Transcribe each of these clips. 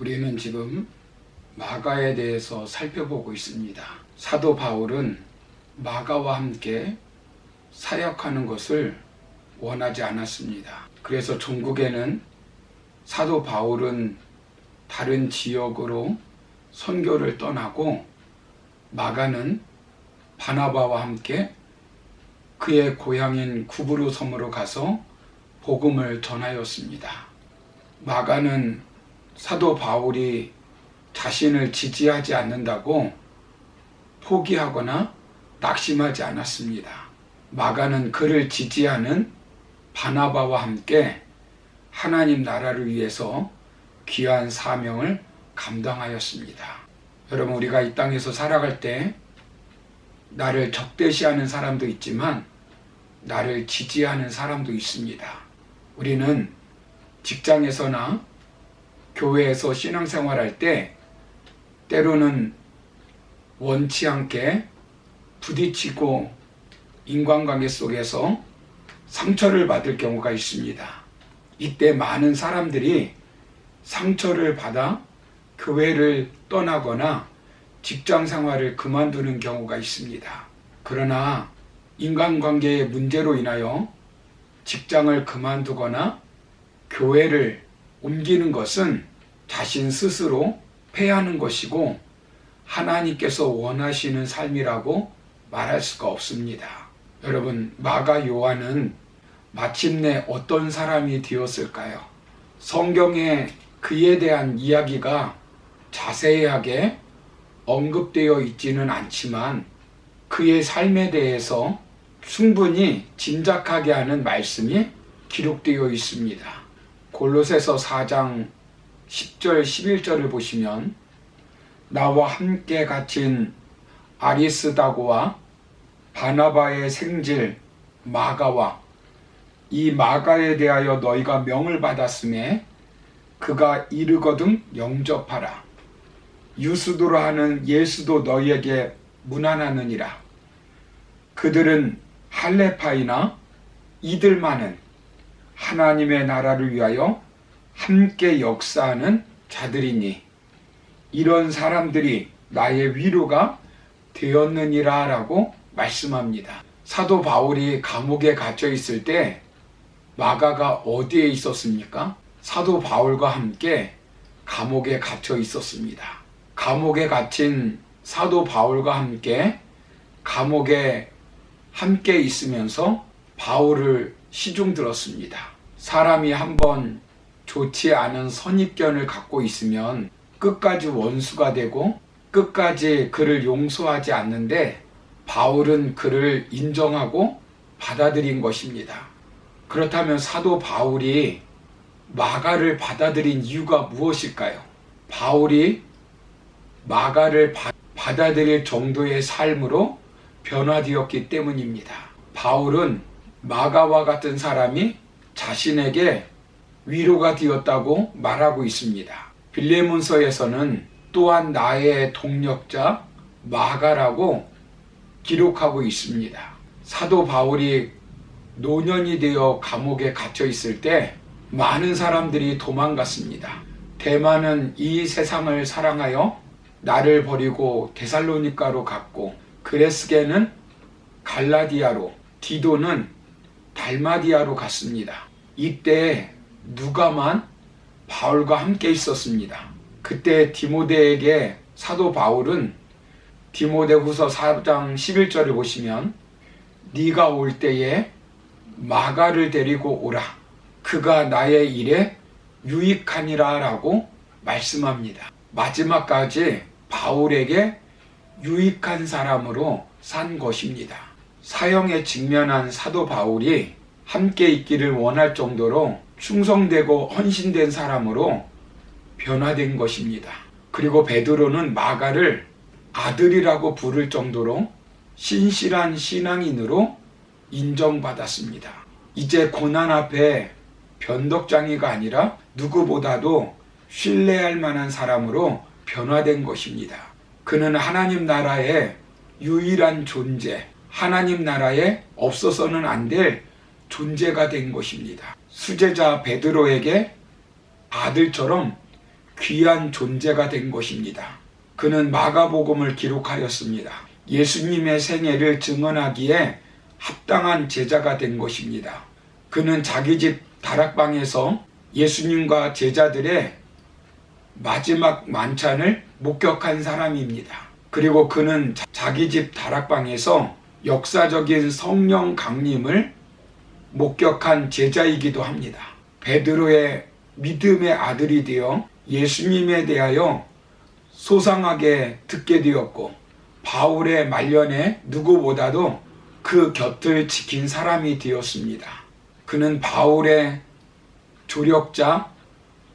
우리는 지금 마가에 대해서 살펴보고 있습니다. 사도 바울은 마가와 함께 사역하는 것을 원하지 않았습니다. 그래서 종국에는 사도 바울은 다른 지역으로 선교를 떠나고 마가는 바나바와 함께 그의 고향인 구브로 섬으로 가서 복음을 전하였습니다. 마가는 사도 바울이 자신을 지지하지 않는다고 포기하거나 낙심하지 않았습니다. 마가는 그를 지지하는 바나바와 함께 하나님 나라를 위해서 귀한 사명을 감당하였습니다. 여러분, 우리가 이 땅에서 살아갈 때 나를 적대시하는 사람도 있지만 나를 지지하는 사람도 있습니다. 우리는 직장에서나 교회에서 신앙생활할 때 때로는 원치 않게 부딪히고 인간관계 속에서 상처를 받을 경우가 있습니다. 이때 많은 사람들이 상처를 받아 교회를 떠나거나 직장 생활을 그만두는 경우가 있습니다. 그러나 인간관계의 문제로 인하여 직장을 그만두거나 교회를 옮기는 것은 자신 스스로 패하는 것이고 하나님께서 원하시는 삶이라고 말할 수가 없습니다. 여러분, 마가 요한은 마침내 어떤 사람이 되었을까요? 성경에 그에 대한 이야기가 자세하게 언급되어 있지는 않지만 그의 삶에 대해서 충분히 짐작하게 하는 말씀이 기록되어 있습니다. 골로새서 4장 10절 11절을 보시면 나와 함께 갇힌 아리스다고와 바나바의 생질 마가와 이 마가에 대하여 너희가 명을 받았음에 그가 이르거든 영접하라. 유수도라 하는 예수도 너희에게 문안하느니라. 그들은 할레파이나 이들만은 하나님의 나라를 위하여 함께 역사하는 자들이니 이런 사람들이 나의 위로가 되었느니라 라고 말씀합니다. 사도 바울이 감옥에 갇혀 있을 때 마가가 어디에 있었습니까? 사도 바울과 함께 감옥에 갇혀 있었습니다. 감옥에 갇힌 사도 바울과 함께 감옥에 함께 있으면서 바울을 시중 들었습니다. 사람이 한번 좋지 않은 선입견을 갖고 있으면 끝까지 원수가 되고 끝까지 그를 용서하지 않는데 바울은 그를 인정하고 받아들인 것입니다. 그렇다면 사도 바울이 마가를 받아들인 이유가 무엇일까요? 바울이 마가를 받아들일 정도의 삶으로 변화되었기 때문입니다. 바울은 마가와 같은 사람이 자신에게 위로가 되었다고 말하고 있습니다. 빌레몬서에서는 또한 나의 동력자 마가라고 기록하고 있습니다. 사도 바울이 노년이 되어 감옥에 갇혀 있을 때 많은 사람들이 도망갔습니다. 데마는 이 세상을 사랑하여 나를 버리고 데살로니가로 갔고 그레스게는 갈라디아로, 디도는 달마디아로 갔습니다. 이때 누가만 바울과 함께 있었습니다. 그때 디모데에게 사도 바울은 디모데후서 4장 11절을 보시면 네가 올 때에 마가를 데리고 오라. 그가 나의 일에 유익하니라 라고 말씀합니다. 마지막까지 바울에게 유익한 사람으로 산 것입니다. 사형에 직면한 사도 바울이 함께 있기를 원할 정도로 충성되고 헌신된 사람으로 변화된 것입니다. 그리고 베드로는 마가를 아들이라고 부를 정도로 신실한 신앙인으로 인정받았습니다. 이제 고난 앞에 변덕장이가 아니라 누구보다도 신뢰할 만한 사람으로 변화된 것입니다. 그는 하나님 나라의 유일한 존재, 하나님 나라에 없어서는 안 될 존재가 된 것입니다. 수제자 베드로에게 아들처럼 귀한 존재가 된 것입니다. 그는 마가복음을 기록하였습니다. 예수님의 생애를 증언하기에 합당한 제자가 된 것입니다. 그는 자기 집 다락방에서 예수님과 제자들의 마지막 만찬을 목격한 사람입니다. 그리고 그는 자기 집 다락방에서 역사적인 성령 강림을 목격한 제자이기도 합니다. 베드로의 믿음의 아들이 되어 예수님에 대하여 소상하게 듣게 되었고, 바울의 말년에 누구보다도 그 곁을 지킨 사람이 되었습니다. 그는 바울의 조력자,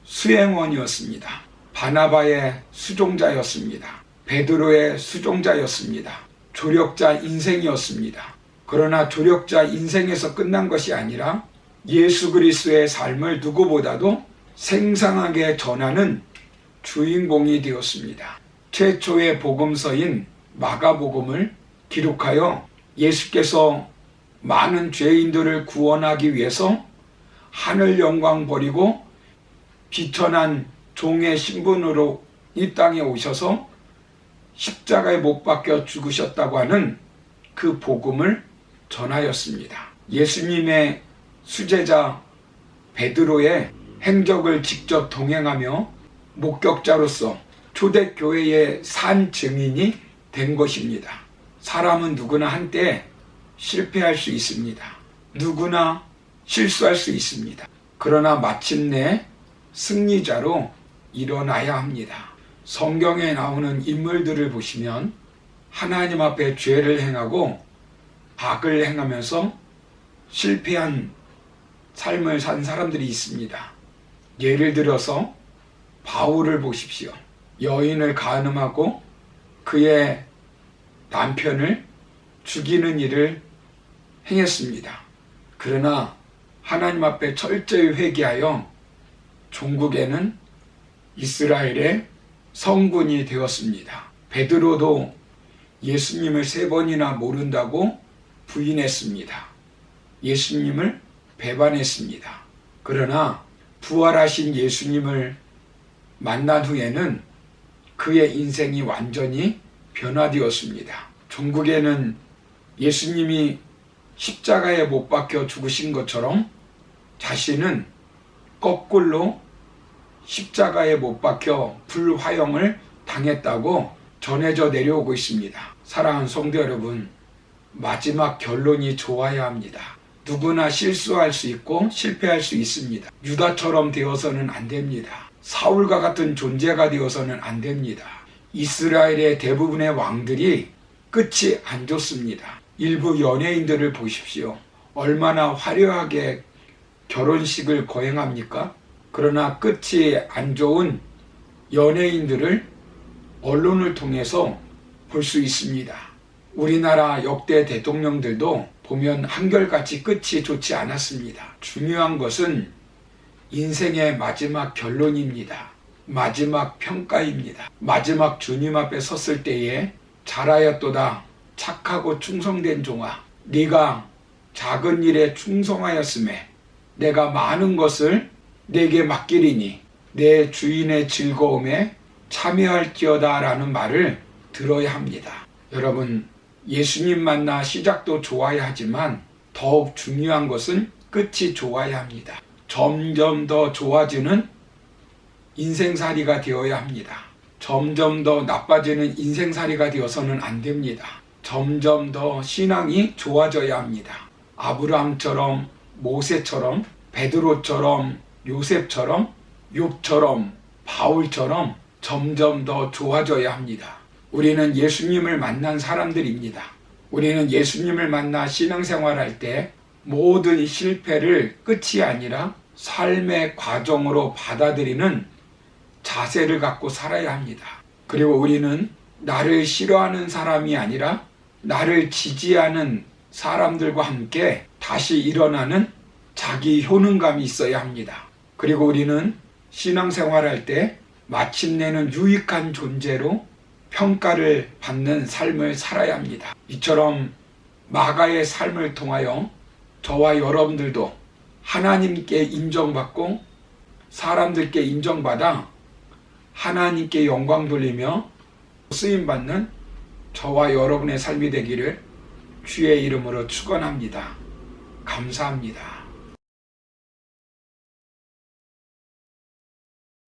수행원이었습니다. 바나바의 수종자였습니다. 베드로의 수종자였습니다. 조력자 인생이었습니다. 그러나 조력자 인생에서 끝난 것이 아니라 예수 그리스도의 삶을 누구보다도 생생하게 전하는 주인공이 되었습니다. 최초의 복음서인 마가복음을 기록하여 예수께서 많은 죄인들을 구원하기 위해서 하늘 영광 버리고 비천한 종의 신분으로 이 땅에 오셔서 십자가에 못 박혀 죽으셨다고 하는 그 복음을 전하였습니다. 예수님의 수제자 베드로의 행적을 직접 동행하며 목격자로서 초대교회의 산 증인이 된 것입니다. 사람은 누구나 한때 실패할 수 있습니다. 누구나 실수할 수 있습니다. 그러나 마침내 승리자로 일어나야 합니다. 성경에 나오는 인물들을 보시면 하나님 앞에 죄를 행하고 악을 행하면서 실패한 삶을 산 사람들이 있습니다. 예를 들어서 바울을 보십시오. 여인을 간음하고 그의 남편을 죽이는 일을 행했습니다. 그러나 하나님 앞에 철저히 회개하여 종국에는 이스라엘의 성군이 되었습니다. 베드로도 예수님을 3번이나 모른다고 부인했습니다. 예수님을 배반했습니다. 그러나 부활하신 예수님을 만난 후에는 그의 인생이 완전히 변화되었습니다. 종국에는 예수님이 십자가에 못 박혀 죽으신 것처럼 자신은 거꾸로 십자가에 못 박혀 불화형을 당했다고 전해져 내려오고 있습니다. 사랑하는 성도 여러분, 마지막 결론이 좋아야 합니다. 누구나 실수할 수 있고 실패할 수 있습니다. 유다처럼 되어서는 안 됩니다. 사울과 같은 존재가 되어서는 안 됩니다. 이스라엘의 대부분의 왕들이 끝이 안 좋습니다. 일부 연예인들을 보십시오. 얼마나 화려하게 결혼식을 거행합니까? 그러나 끝이 안 좋은 연예인들을 언론을 통해서 볼 수 있습니다. 우리나라 역대 대통령들도 보면 한결같이 끝이 좋지 않았습니다. 중요한 것은 인생의 마지막 결론입니다. 마지막 평가입니다. 마지막 주님 앞에 섰을 때에 잘하였도다 착하고 충성된 종아, 네가 작은 일에 충성하였음에 내가 많은 것을 내게 맡기리니 내 주인의 즐거움에 참여할지어다 라는 말을 들어야 합니다. 여러분, 예수님 만나 시작도 좋아야 하지만 더욱 중요한 것은 끝이 좋아야 합니다. 점점 더 좋아지는 인생살이가 되어야 합니다. 점점 더 나빠지는 인생살이가 되어서는 안 됩니다. 점점 더 신앙이 좋아져야 합니다. 아브라함처럼, 모세처럼, 베드로처럼, 요셉처럼, 욥처럼, 바울처럼 점점 더 좋아져야 합니다. 우리는 예수님을 만난 사람들입니다. 우리는 예수님을 만나 신앙생활할 때 모든 실패를 끝이 아니라 삶의 과정으로 받아들이는 자세를 갖고 살아야 합니다. 그리고 우리는 나를 싫어하는 사람이 아니라 나를 지지하는 사람들과 함께 다시 일어나는 자기 효능감이 있어야 합니다. 그리고 우리는 신앙생활할 때 마침내는 유익한 존재로 평가를 받는 삶을 살아야 합니다. 이처럼 마가의 삶을 통하여 저와 여러분들도 하나님께 인정받고 사람들께 인정받아 하나님께 영광 돌리며 쓰임받는 저와 여러분의 삶이 되기를 주의 이름으로 축원합니다. 감사합니다.